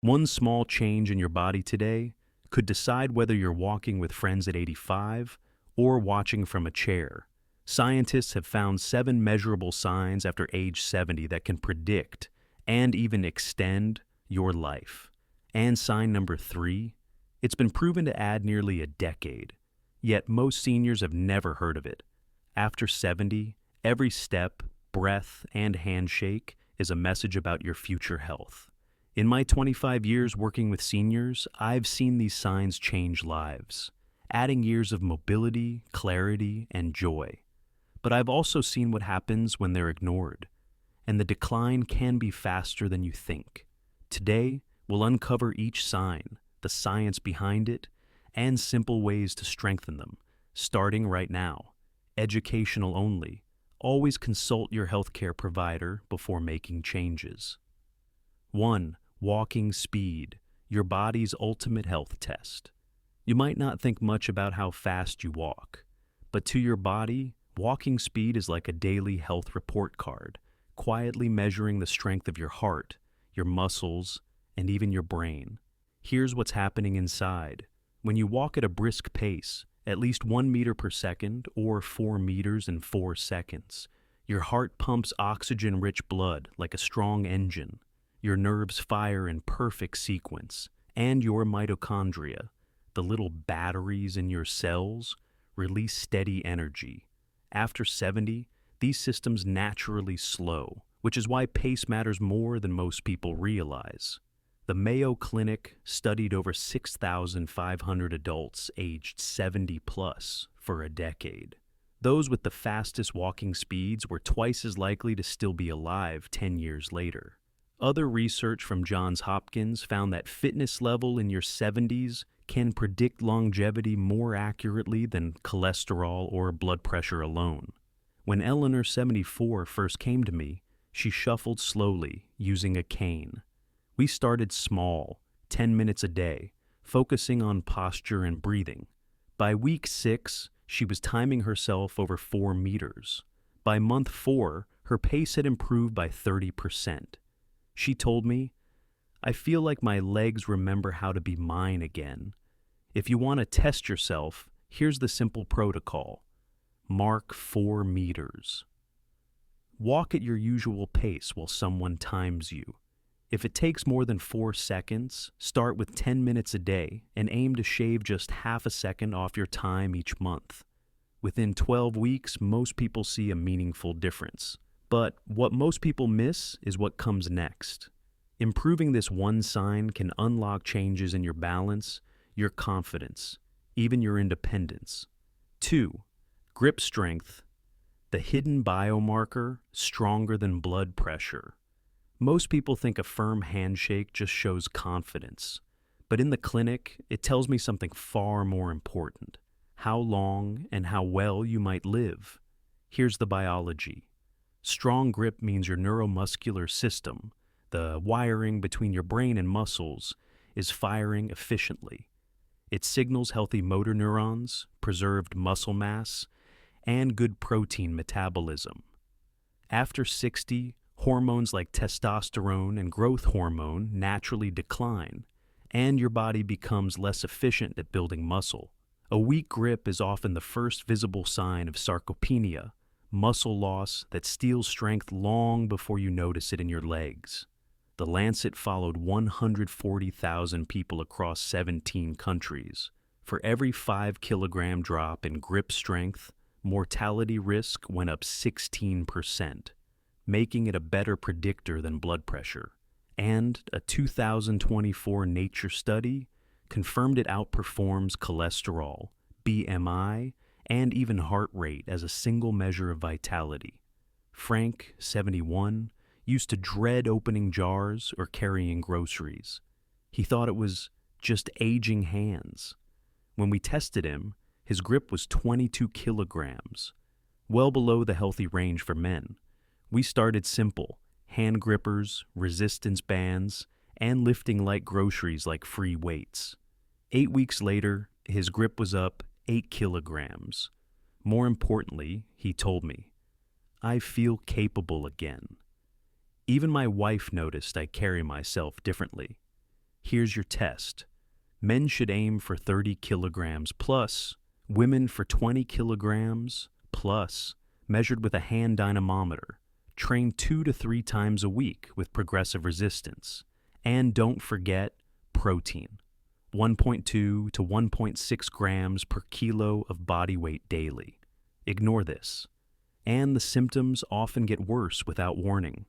One small change in your body today could decide whether you're walking with friends at 85 or watching from a chair. Scientists have found 7 measurable signs after age 70 that can predict and even extend your life. And sign number 3, it's been proven to add nearly a decade, yet most seniors have never heard of it. After 70, every step, breath, and handshake is a message about your future health. In my 25 years working with seniors, I've seen these signs change lives, adding years of mobility, clarity, and joy. But I've also seen what happens when they're ignored, and the decline can be faster than you think. Today, we'll uncover each sign, the science behind it, and simple ways to strengthen them, starting right now. Educational only. Always consult your healthcare provider before making changes. 1. Walking speed, your body's ultimate health test. You might not think much about how fast you walk, but to your body, walking speed is like a daily health report card, quietly measuring the strength of your heart, your muscles, and even your brain. Here's what's happening inside. When you walk at a brisk pace, at least 1 meter per second or 4 meters in 4 seconds, your heart pumps oxygen-rich blood like a strong engine. Your nerves fire in perfect sequence, and your mitochondria, the little batteries in your cells, release steady energy. After 70, these systems naturally slow, which is why pace matters more than most people realize. The Mayo Clinic studied over 6,500 adults aged 70 plus for a decade. Those with the fastest walking speeds were twice as likely to still be alive 10 years later. Other research from Johns Hopkins found that fitness level in your 70s can predict longevity more accurately than cholesterol or blood pressure alone. When Eleanor, 74, first came to me, she shuffled slowly, using a cane. We started small, 10 minutes a day, focusing on posture and breathing. By week 6, she was timing herself over 4 meters. By month 4, her pace had improved by 30%. She told me, "I feel like my legs remember how to be mine again." If you want to test yourself, here's the simple protocol. Mark 4 meters. Walk at your usual pace while someone times you. If it takes more than 4 seconds, start with 10 minutes a day and aim to shave just half a second off your time each month. Within 12 weeks, most people see a meaningful difference. But what most people miss is what comes next. Improving this one sign can unlock changes in your balance, your confidence, even your independence. 2. Grip strength, the hidden biomarker stronger than blood pressure. Most people think a firm handshake just shows confidence, but in the clinic, it tells me something far more important: how long and how well you might live. Here's the biology. Strong grip means your neuromuscular system, the wiring between your brain and muscles, is firing efficiently. It signals healthy motor neurons, preserved muscle mass, and good protein metabolism. After 60, hormones like testosterone and growth hormone naturally decline, and your body becomes less efficient at building muscle. A weak grip is often the first visible sign of sarcopenia, muscle loss that steals strength long before you notice it in your legs. The Lancet followed 140,000 people across 17 countries. For every 5-kilogram drop in grip strength, mortality risk went up 16%. Making it a better predictor than blood pressure. And a 2024 Nature study confirmed it outperforms cholesterol, BMI, and even heart rate as a single measure of vitality. Frank, 71, used to dread opening jars or carrying groceries. He thought it was just aging hands. When we tested him, his grip was 22 kilograms, well below the healthy range for men. We started simple: hand grippers, resistance bands, and lifting light groceries like free weights. 8 weeks later, his grip was up 8 kilograms. More importantly, he told me, "I feel capable again." Even my wife noticed I carry myself differently. Here's your test. Men should aim for 30 kilograms plus, women for 20 kilograms plus, measured with a hand dynamometer. Train 2 to 3 times a week with progressive resistance. And don't forget protein. 1.2 to 1.6 grams per kilo of body weight daily. Ignore this. And the symptoms often get worse without warning.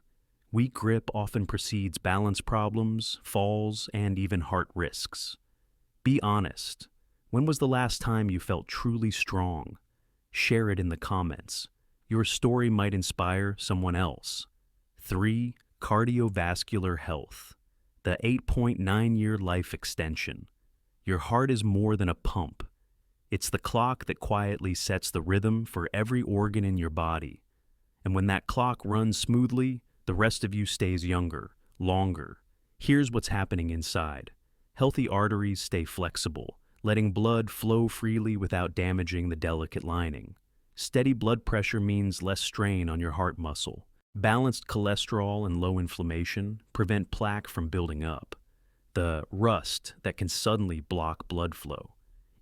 Weak grip often precedes balance problems, falls, and even heart risks. Be honest. When was the last time you felt truly strong? Share it in the comments. Your story might inspire someone else. 3. Cardiovascular health. The 8.9-year life extension. Your heart is more than a pump. It's the clock that quietly sets the rhythm for every organ in your body. And when that clock runs smoothly, the rest of you stays younger, longer. Here's what's happening inside. Healthy arteries stay flexible, letting blood flow freely without damaging the delicate lining. Steady blood pressure means less strain on your heart muscle. Balanced cholesterol and low inflammation prevent plaque from building up. The rust that can suddenly block blood flow.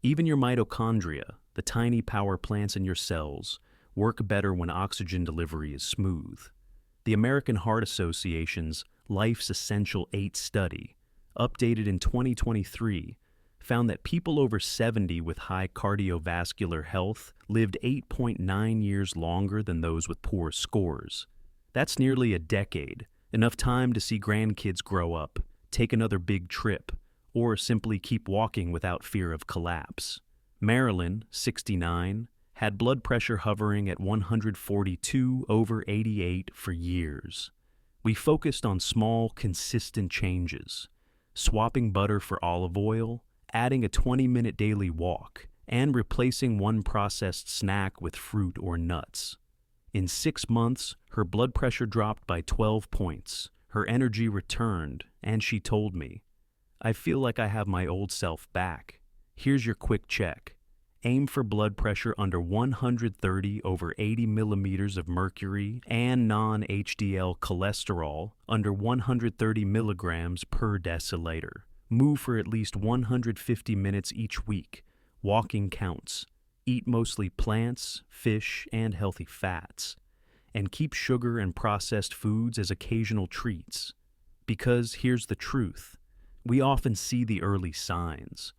Even your mitochondria, the tiny power plants in your cells, work better when oxygen delivery is smooth. The American Heart Association's Life's Essential 8 study, updated in 2023, found that people over 70 with high cardiovascular health lived 8.9 years longer than those with poor scores. That's nearly a decade, enough time to see grandkids grow up, take another big trip, or simply keep walking without fear of collapse. Marilyn, 69, had blood pressure hovering at 142/88 for years. We focused on small, consistent changes, swapping butter for olive oil, adding a 20-minute daily walk, and replacing one processed snack with fruit or nuts. In 6 months, her blood pressure dropped by 12 points, her energy returned, and she told me, "I feel like I have my old self back." Here's your quick check. Aim for blood pressure under 130/80 millimeters of mercury and non-HDL cholesterol under 130 milligrams per deciliter. Move for at least 150 minutes each week. Walking counts. Eat mostly plants, fish, and healthy fats. And keep sugar and processed foods as occasional treats. Because here's the truth. We often see the early signs.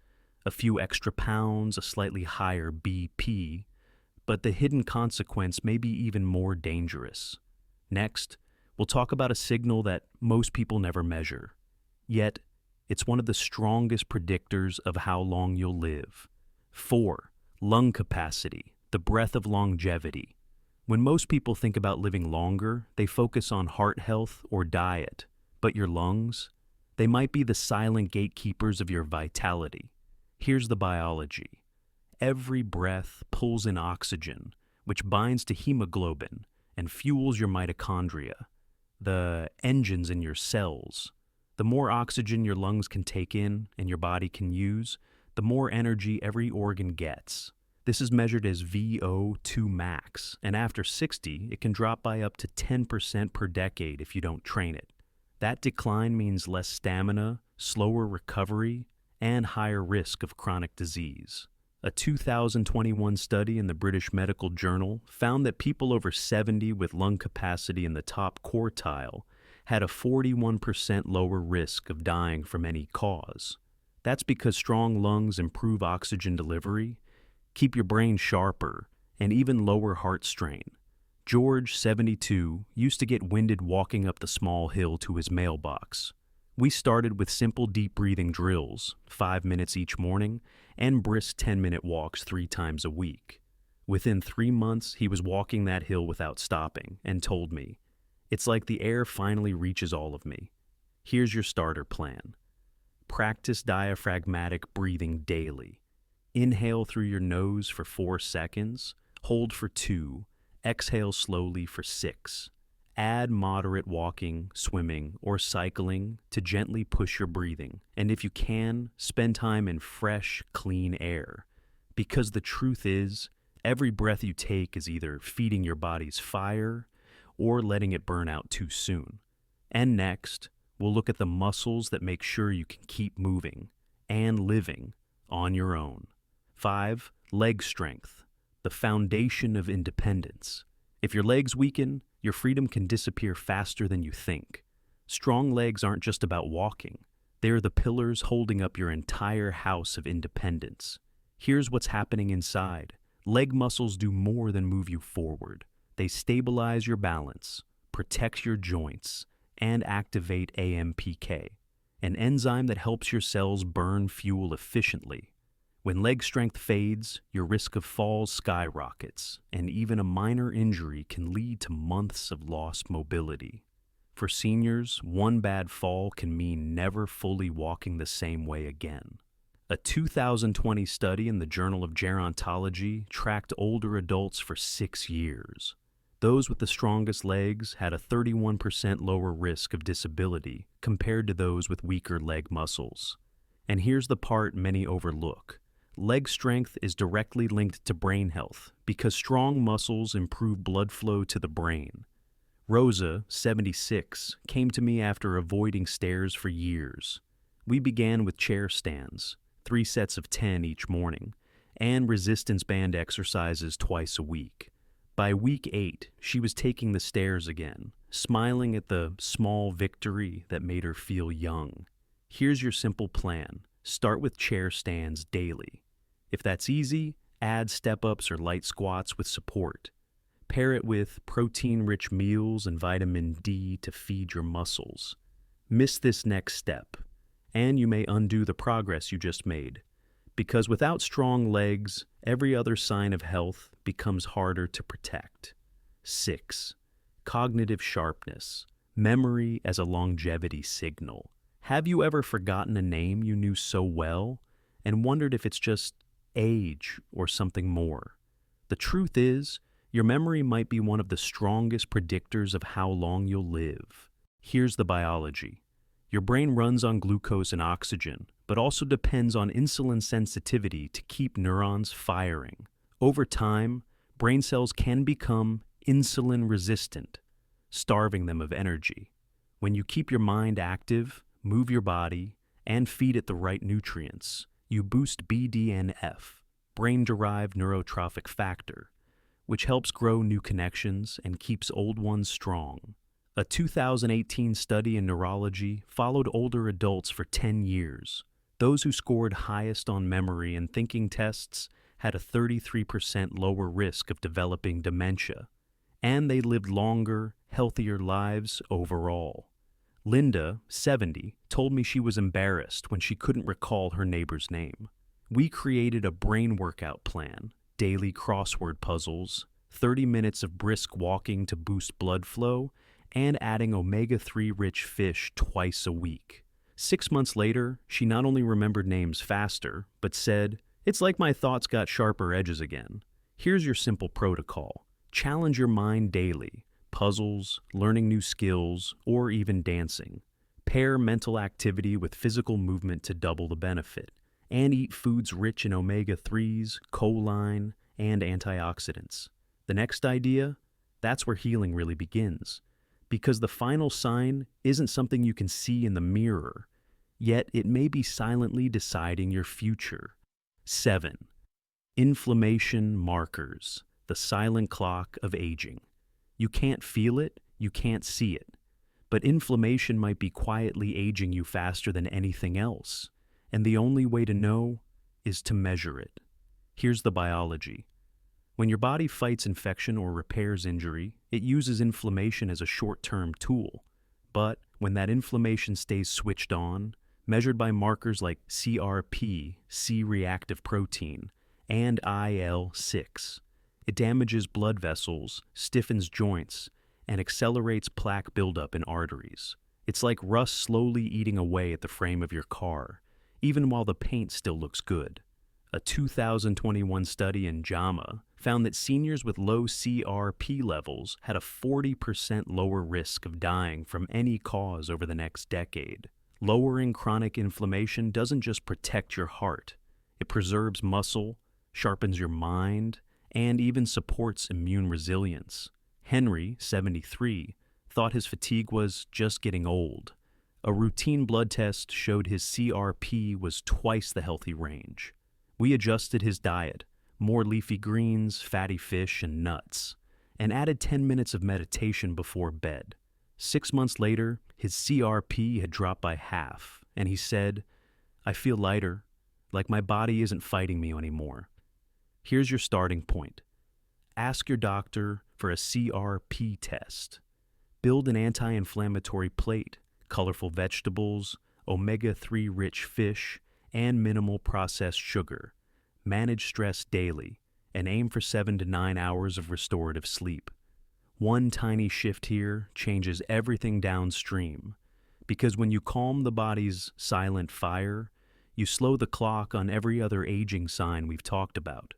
A few extra pounds, a slightly higher BP, but the hidden consequence may be even more dangerous. Next, we'll talk about a signal that most people never measure. Yet, it's one of the strongest predictors of how long you'll live. 4. Lung capacity, the breath of longevity. When most people think about living longer, they focus on heart health or diet. But your lungs? They might be the silent gatekeepers of your vitality. Here's the biology. Every breath pulls in oxygen, which binds to hemoglobin and fuels your mitochondria, the engines in your cells. The more oxygen your lungs can take in and your body can use, the more energy every organ gets. This is measured as VO2 max, and after 60, it can drop by up to 10% per decade if you don't train it. That decline means less stamina, slower recovery, and higher risk of chronic disease. A 2021 study in the British Medical Journal found that people over 70 with lung capacity in the top quartile had a 41% lower risk of dying from any cause. That's because strong lungs improve oxygen delivery, keep your brain sharper, and even lower heart strain. George, 72, used to get winded walking up the small hill to his mailbox. We started with simple deep breathing drills, 5 minutes each morning, and brisk 10-minute walks 3 times a week. Within 3 months, he was walking that hill without stopping and told me, "It's like the air finally reaches all of me." Here's your starter plan. Practice diaphragmatic breathing daily. Inhale through your nose for 4 seconds, hold for 2, exhale slowly for 6. Add moderate walking, swimming, or cycling to gently push your breathing. And if you can, spend time in fresh, clean air. Because the truth is, every breath you take is either feeding your body's fire or letting it burn out too soon. And next, we'll look at the muscles that make sure you can keep moving and living on your own. 5. Leg strength, the foundation of independence. If your legs weaken, your freedom can disappear faster than you think. Strong legs aren't just about walking. They're the pillars holding up your entire house of independence. Here's what's happening inside. Leg muscles do more than move you forward. They stabilize your balance, protect your joints, and activate AMPK, an enzyme that helps your cells burn fuel efficiently. When leg strength fades, your risk of falls skyrockets, and even a minor injury can lead to months of lost mobility. For seniors, one bad fall can mean never fully walking the same way again. A 2020 study in the Journal of Gerontology tracked older adults for 6 years. Those with the strongest legs had a 31% lower risk of disability compared to those with weaker leg muscles. And here's the part many overlook. Leg strength is directly linked to brain health because strong muscles improve blood flow to the brain. Rosa, 76, came to me after avoiding stairs for years. We began with chair stands, 3 sets of 10 each morning, and resistance band exercises twice a week. By week 8, she was taking the stairs again, smiling at the small victory that made her feel young. Here's your simple plan. Start with chair stands daily. If that's easy, add step-ups or light squats with support. Pair it with protein-rich meals and vitamin D to feed your muscles. Miss this next step, and you may undo the progress you just made. Because without strong legs, every other sign of health becomes harder to protect. 6. Cognitive sharpness, memory as a longevity signal. Have you ever forgotten a name you knew so well and wondered if it's just age or something more? The truth is, your memory might be one of the strongest predictors of how long you'll live. Here's the biology. Your brain runs on glucose and oxygen, but also depends on insulin sensitivity to keep neurons firing. Over time, brain cells can become insulin resistant, starving them of energy. When you keep your mind active, move your body, and feed it the right nutrients, you boost BDNF, brain-derived neurotrophic factor, which helps grow new connections and keeps old ones strong. A 2018 study in neurology followed older adults for 10 years. Those who scored highest on memory and thinking tests had a 33% lower risk of developing dementia, and they lived longer, healthier lives overall. Linda, 70, told me she was embarrassed when she couldn't recall her neighbor's name. We created a brain workout plan, daily crossword puzzles, 30 minutes of brisk walking to boost blood flow, and adding omega-3 rich fish twice a week. 6 months later, she not only remembered names faster, but said, "It's like my thoughts got sharper edges again." Here's your simple protocol. Challenge your mind daily. Puzzles, learning new skills, or even dancing. Pair mental activity with physical movement to double the benefit. And eat foods rich in omega-3s, choline, and antioxidants. The next idea? That's where healing really begins. Because the final sign isn't something you can see in the mirror, yet it may be silently deciding your future. 7. Inflammation markers, the silent clock of aging. You can't feel it, you can't see it, but inflammation might be quietly aging you faster than anything else. And the only way to know is to measure it. Here's the biology. When your body fights infection or repairs injury, it uses inflammation as a short-term tool. But when that inflammation stays switched on, measured by markers like CRP, C-reactive protein, and IL-6, it damages blood vessels, stiffens joints, and accelerates plaque buildup in arteries. It's like rust slowly eating away at the frame of your car, even while the paint still looks good. A 2021 study in JAMA found that seniors with low CRP levels had a 40% lower risk of dying from any cause over the next decade. Lowering chronic inflammation doesn't just protect your heart. It preserves muscle, sharpens your mind, and even supports immune resilience. Henry, 73, thought his fatigue was just getting old. A routine blood test showed his CRP was twice the healthy range. We adjusted his diet, more leafy greens, fatty fish, and nuts, and added 10 minutes of meditation before bed. 6 months later, his CRP had dropped by half, and he said, "I feel lighter, like my body isn't fighting me anymore." Here's your starting point. Ask your doctor for a CRP test. Build an anti-inflammatory plate, colorful vegetables, omega-3 rich fish, and minimal processed sugar. Manage stress daily, and aim for 7 to 9 hours of restorative sleep. One tiny shift here changes everything downstream, because when you calm the body's silent fire, you slow the clock on every other aging sign we've talked about.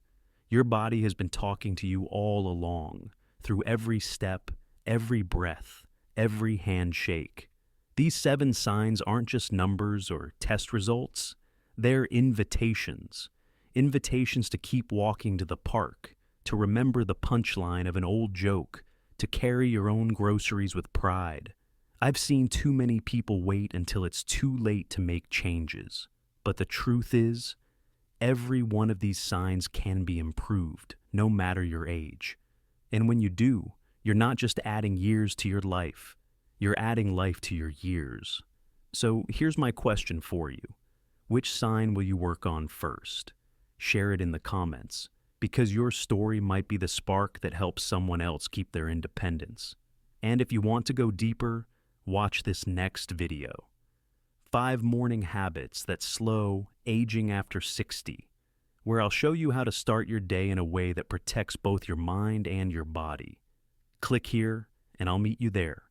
Your body has been talking to you all along, through every step, every breath, every handshake. These 7 signs aren't just numbers or test results, they're invitations. Invitations to keep walking to the park, to remember the punchline of an old joke, to carry your own groceries with pride. I've seen too many people wait until it's too late to make changes. But the truth is, every one of these signs can be improved, no matter your age. And when you do, you're not just adding years to your life, you're adding life to your years. So here's my question for you. Which sign will you work on first? Share it in the comments, because your story might be the spark that helps someone else keep their independence. And if you want to go deeper, watch this next video. 5 morning habits that slow aging after 60, where I'll show you how to start your day in a way that protects both your mind and your body. Click here, and I'll meet you there.